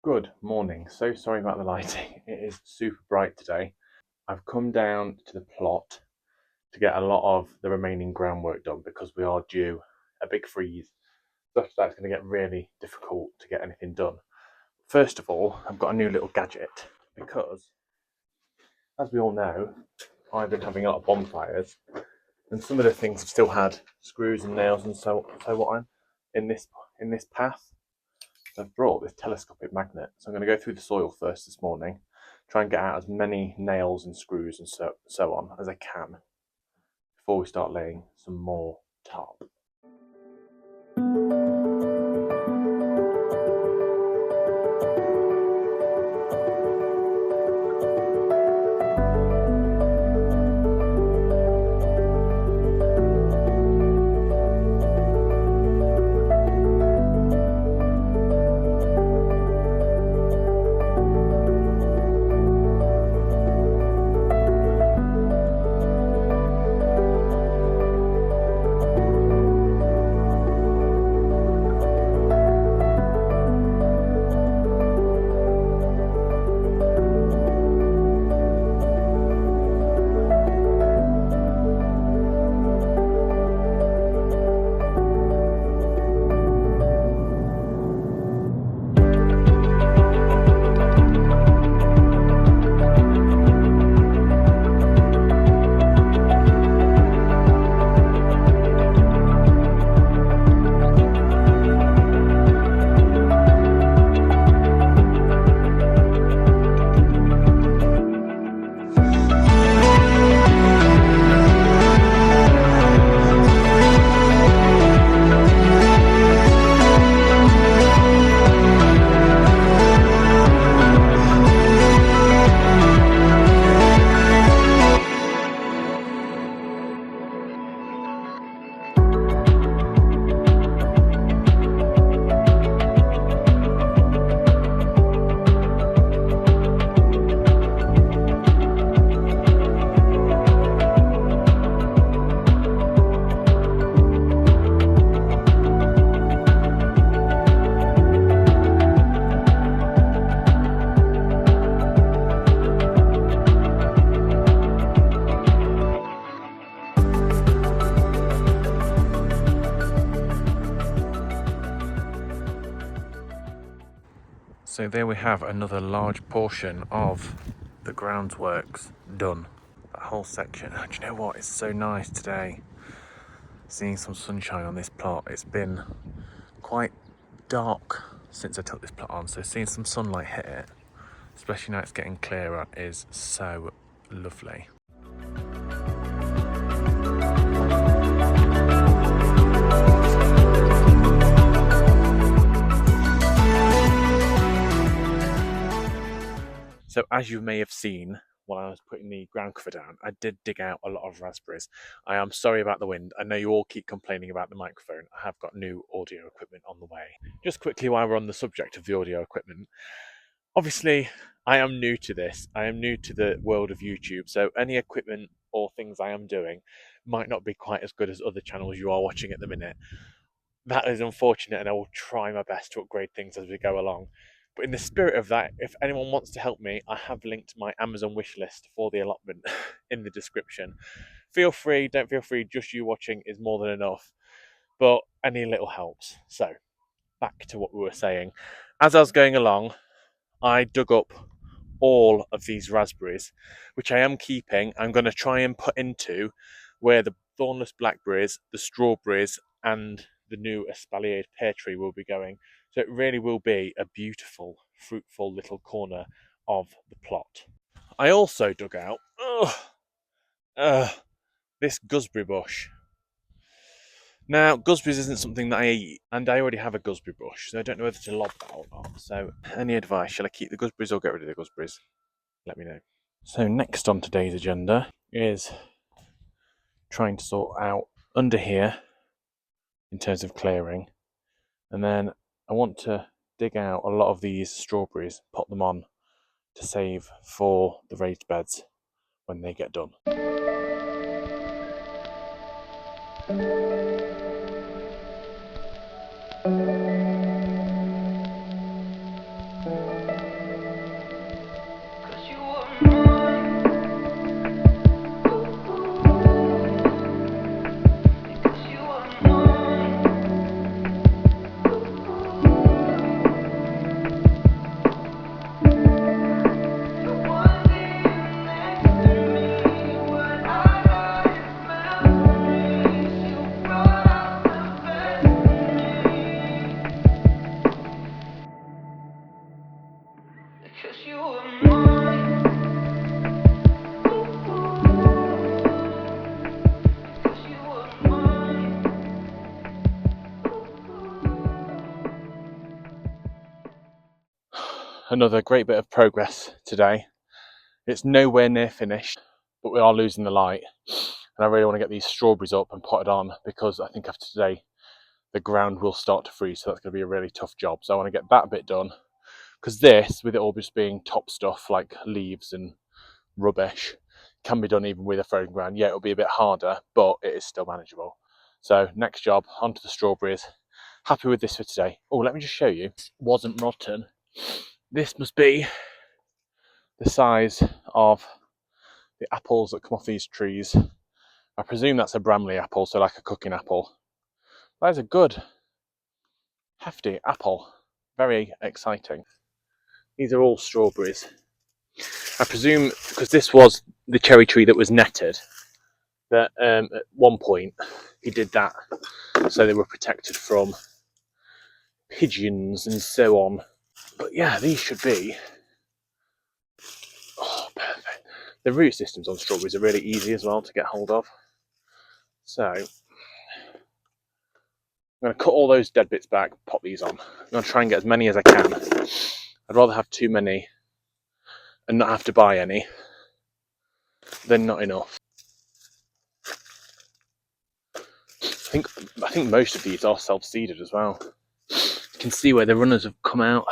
Good morning. So sorry about the lighting. It is super bright today. I've come down to the plot to get a lot of the remaining groundwork done because we are due a big freeze. Such that it's going to get really difficult to get anything done. First of all, I've got a new little gadget because, as we all know, I've been having a lot of bonfires, and some of the things have still had screws and nails and so on in this path. I've brought this telescopic magnet, so I'm going to go through the soil first this morning, try and get out as many nails and screws and so on as I can before we start laying some more tarp. So there we have another large portion of the groundworks done. That whole section. Do you know what? It's so nice today seeing some sunshine on this plot. It's been quite dark since I took this plot on, so seeing some sunlight hit it, especially now it's getting clearer, is so lovely. So as you may have seen while I was putting the ground cover down, I did dig out a lot of raspberries. I am sorry about the wind. I know you all keep complaining about the microphone. I have got new audio equipment on the way. Just quickly, while we're on the subject of the audio equipment, obviously I am new to this. I am new to the world of YouTube, so any equipment or things I am doing might not be quite as good as other channels you are watching at the minute. That is unfortunate, and I will try my best to upgrade things as we go along. But in the spirit of that, if anyone wants to help me, I have linked my Amazon wish list for the allotment in the description. Feel free, don't feel free, just you watching is more than enough. But any little helps. So, back to what we were saying. As I was going along, I dug up all of these raspberries, which I am keeping. I'm going to try and put into where the thornless blackberries, the strawberries, and the new espaliered pear tree will be going. So it really will be a beautiful, fruitful little corner of the plot. I also dug out this gooseberry bush. Now, gooseberries isn't something that I eat, and I already have a gooseberry bush, so I don't know whether to lob that or not. So, any advice? Shall I keep the gooseberries or get rid of the gooseberries? Let me know. So, next on today's agenda is trying to sort out under here in terms of clearing, and then I want to dig out a lot of these strawberries, pot them on to save for the raised beds when they get done. another great bit of progress today. It's nowhere near finished, but we are losing the light. And I really want to get these strawberries up and potted on, because I think after today, the ground will start to freeze. So that's going to be a really tough job. So I want to get that bit done, because this, with it all just being top stuff like leaves and rubbish, can be done even with a frozen ground. Yeah, it'll be a bit harder, but it is still manageable. So next job, onto the strawberries. Happy with this for today. Oh, let me just show you. It wasn't rotten. This must be the size of the apples that come off these trees. I presume that's a Bramley apple, so like a cooking apple. That is a good, hefty apple. Very exciting. These are all strawberries. I presume, because this was the cherry tree that was netted, that at one point he did that so they were protected from pigeons and so on. But yeah, these should be perfect. The root systems on strawberries are really easy as well to get hold of. So I'm going to cut all those dead bits back, pop these on. I'm going to try and get as many as I can. I'd rather have too many and not have to buy any than not enough. I think most of these are self-seeded as well. You can see where the runners have come out.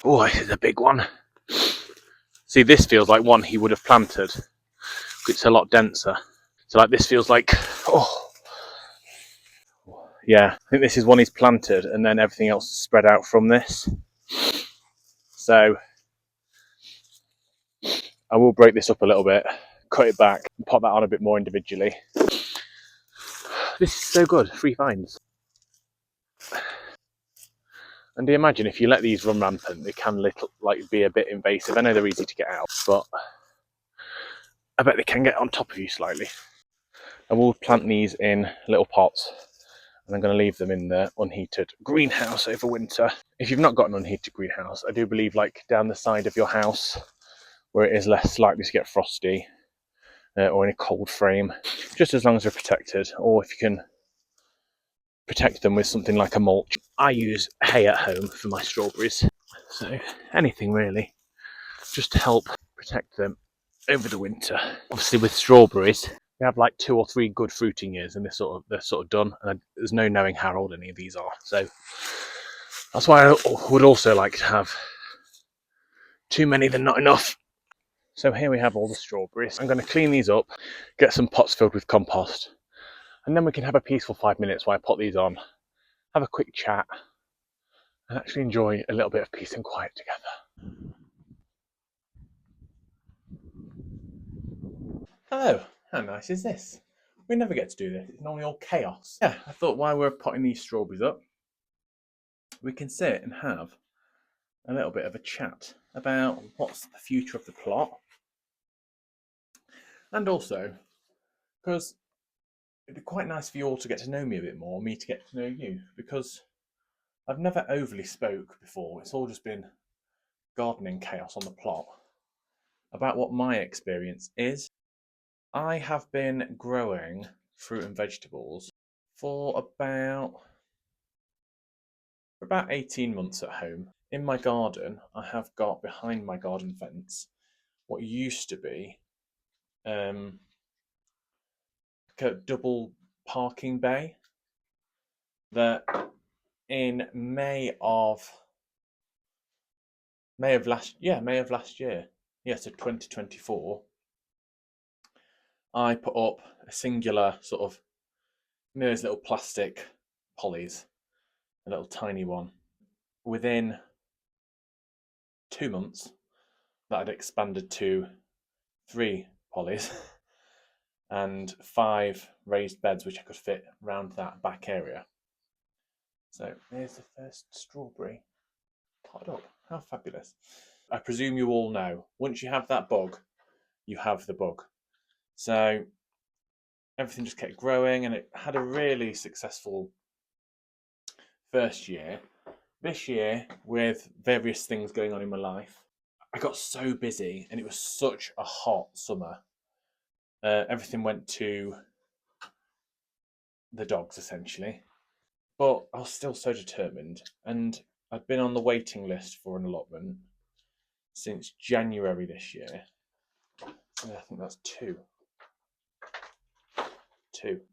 Oh, this is a big one. See, this feels like one he would have planted. It's a lot denser. So like this feels like, oh, yeah, I think this is one he's planted and then everything else is spread out from this. So I will break this up a little bit, cut it back and pop that on a bit more individually. This is so good, free finds. And do you imagine if you let these run rampant, they can be a bit invasive. I know they're easy to get out, but I bet they can get on top of you slightly. I will plant these in little pots, and I'm going to leave them in the unheated greenhouse over winter. If you've not got an unheated greenhouse, I do believe like down the side of your house, where it is less likely to get frosty, or in a cold frame, just as long as they're protected, or if you can protect them with something like a mulch. I use hay at home for my strawberries, so anything really, just to help protect them over the winter. Obviously with strawberries, we have like 2 or 3 good fruiting years and they're sort of done, and there's no knowing how old any of these are. So that's why I would also like to have too many than not enough. So here we have all the strawberries. I'm going to clean these up, get some pots filled with compost, and then we can have a peaceful 5 minutes while I put these on, have a quick chat, and actually enjoy a little bit of peace and quiet together. Hello, how nice is this? We never get to do this, it's normally all chaos. Yeah, I thought while we're potting these strawberries up, we can sit and have a little bit of a chat about what's the future of the plot. And also, because it'd be quite nice for you all to get to know me a bit more, me to get to know you, because I've never overly spoke before. It's all just been gardening chaos on the plot. About what my experience is. I have been growing fruit and vegetables for about 18 months at home. In my garden, I have got behind my garden fence what used to be like a double parking bay that in May of last year, so 2024, I put up a singular sort of, those little plastic pollies, a little tiny one. Within 2 months, that had expanded to 3 pollies and 5 raised beds, which I could fit around that back area. So there's the first strawberry potted up. How fabulous. I presume you all know, once you have that bug, you have the bug. So everything just kept growing and it had a really successful first year. This year, with various things going on in my life, I got so busy and it was such a hot summer. Everything went to the dogs, essentially. But I was still so determined, and I've been on the waiting list for an allotment since January this year. So I think that's two.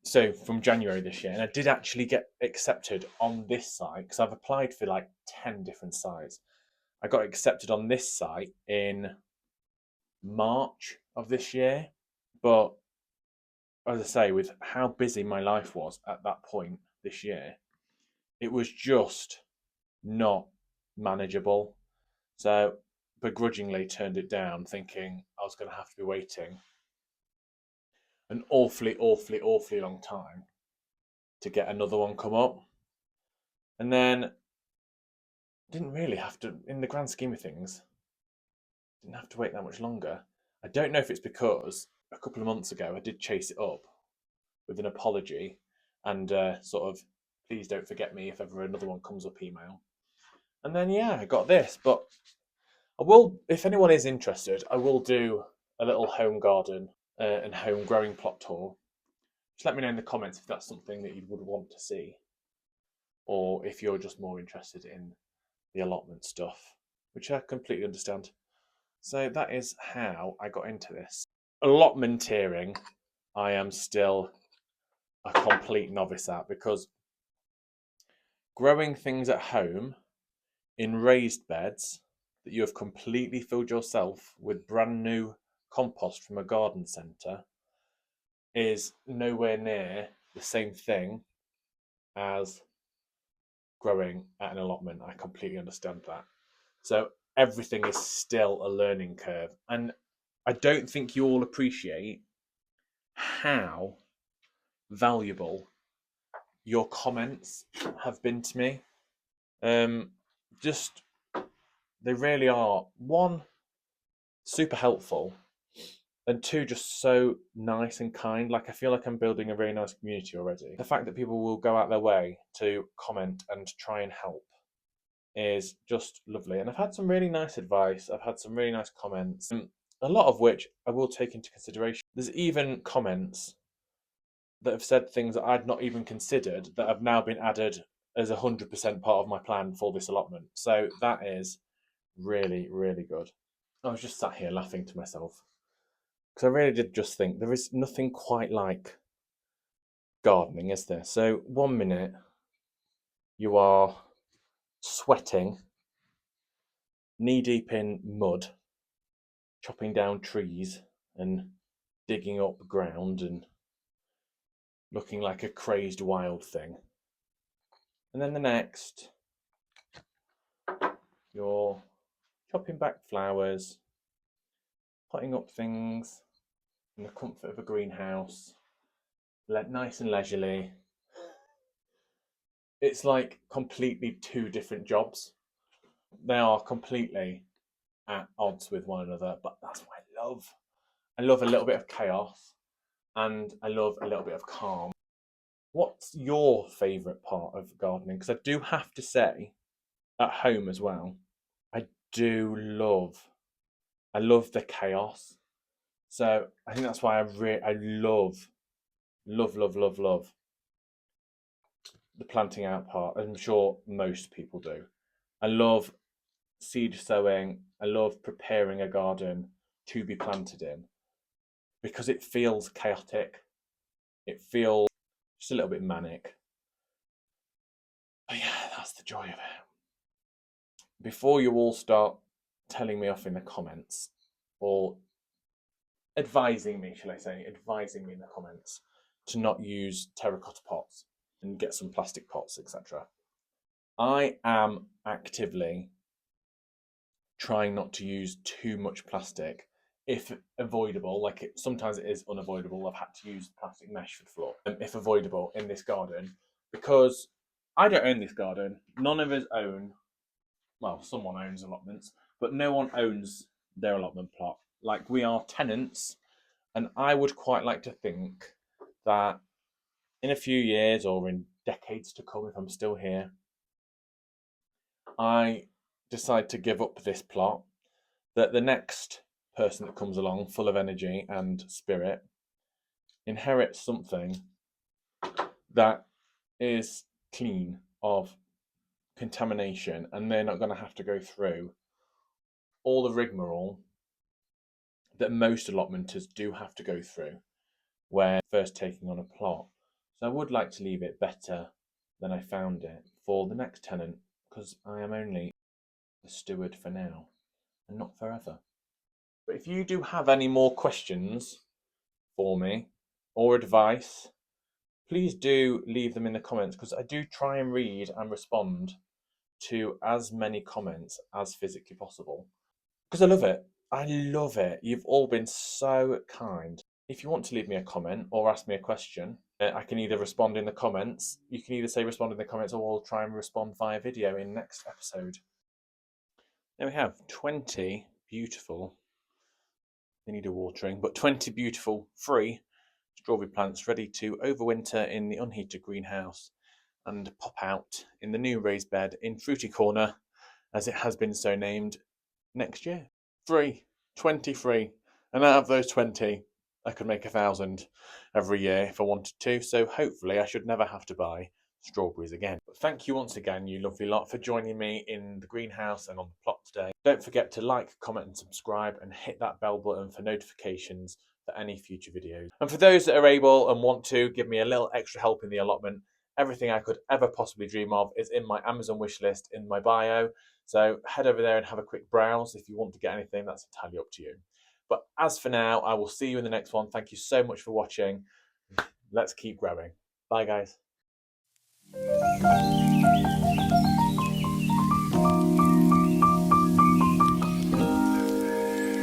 So from January this year, and I did actually get accepted on this site because I've applied for like 10 different sites. I got accepted on this site in March of this year, but as I say, with how busy my life was at that point this year, it was just not manageable. So begrudgingly turned it down, thinking I was going to have to be waiting an awfully long time to get another one come up. And then didn't really have to, in the grand scheme of things, didn't have to wait that much longer. I don't know if it's because a couple of months ago I did chase it up with an apology and sort of, please don't forget me if ever another one comes up email. And then, yeah, I got this. But I will, if anyone is interested, I will do a little home garden and home growing plot tour. Just let me know in the comments if that's something that you would want to see, or if you're just more interested in the allotment stuff, which I completely understand. So that is how I got into this. Allotmenteering, I am still a complete novice at, because growing things at home in raised beds that you have completely filled yourself with brand new compost from a garden centre is nowhere near the same thing as growing at an allotment. I completely understand that. So everything is still a learning curve. And I don't think you all appreciate how valuable your comments have been to me. Just, they really are. One, super helpful, and two, just so nice and kind. Like, I feel like I'm building a very nice community already. The fact that people will go out their way to comment and try and help is just lovely. And I've had some really nice advice. I've had some really nice comments, a lot of which I will take into consideration. There's even comments that have said things that I'd not even considered that have now been added as 100% part of my plan for this allotment. So that is really, really good. I was just sat here laughing to myself because I really did just think there is nothing quite like gardening, is there? So 1 minute you are sweating, knee deep in mud, chopping down trees and digging up ground and looking like a crazed wild thing. And then the next, you're chopping back flowers, potting up things in the comfort of a greenhouse, nice and leisurely. It's like completely two different jobs. They are completely at odds with one another, but that's what I love. I love a little bit of chaos and I love a little bit of calm. What's your favourite part of gardening? Because I do have to say, at home as well, I do I love the chaos. So I think that's why I love the planting out part. I'm sure most people do. I love seed sowing. I love preparing a garden to be planted in because it feels chaotic. It feels just a little bit manic. But yeah, that's the joy of it. Before you all start telling me off in the comments, or advising me, shall I say, advising me in the comments to not use terracotta pots and get some plastic pots, etc. I am actively trying not to use too much plastic if avoidable. Like, sometimes it is unavoidable. I've had to use plastic mesh for the floor, if avoidable, in this garden, because I don't own this garden. None of us own, well, someone owns allotments, but no one owns their allotment plot. Like, we are tenants, and I would quite like to think that in a few years or in decades to come, if I'm still here, I decide to give up this plot, that the next person that comes along, full of energy and spirit, inherits something that is clean of contamination, and they're not going to have to go through all the rigmarole that most allotmenters do have to go through when first taking on a plot. So I would like to leave it better than I found it for the next tenant, because I am only the steward for now and not forever. But if you do have any more questions for me or advice, please do leave them in the comments, because I do try and read and respond to as many comments as physically possible, because I love it. I love it. You've all been so kind. If you want to leave me a comment or ask me a question, I can either respond in the comments. You can either say respond in the comments, or we'll try and respond via video in next episode. There we have 20 beautiful, they need a watering, but 20 beautiful free strawberry plants ready to overwinter in the unheated greenhouse and pop out in the new raised bed in Fruity Corner, as it has been so named, next year. Free, 20 free, and out of those 20 I could make 1,000 every year if I wanted to, so hopefully I should never have to buy strawberries again. But thank you once again, you lovely lot, for joining me in the greenhouse and on the plot today. Don't forget to like, comment and subscribe, and hit that bell button for notifications for any future videos. And for those that are able and want to give me a little extra help in the allotment, everything I could ever possibly dream of is in my Amazon wish list in my bio. So head over there and have a quick browse. If you want to get anything, that's entirely up to you. But as for now, I will see you in the next one. Thank you so much for watching. Let's keep growing. Bye, guys.